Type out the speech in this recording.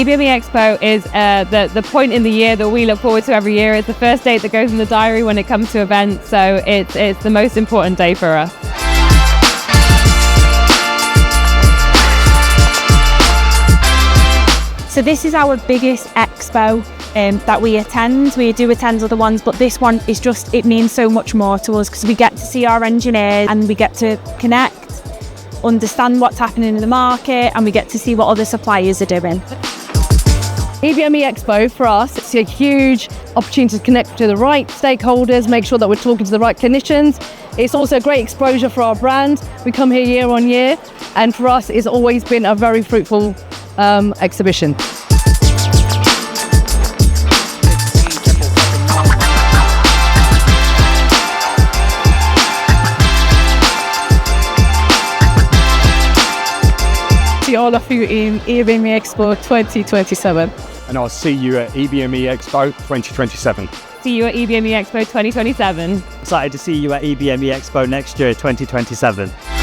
EBME Expo is the point in the year that we look forward to every year. It's the first date that goes in the diary when it comes to events, so it's the most important day for us. So this is our biggest expo that we attend. We do attend other ones, but this one is just, it means so much more to us because we get to see our engineers and we get to connect, understand what's happening in the market, and we get to see what other suppliers are doing. EBME Expo for us, it's a huge opportunity to connect to the right stakeholders, make sure that we're talking to the right clinicians. It's also a great exposure for our brand. We come here year on year, and for us it's always been a very fruitful exhibition. See all of you in EBME Expo 2027. And I'll see you at EBME Expo 2027. See you at EBME Expo 2027. Excited to see you at EBME Expo next year, 2027.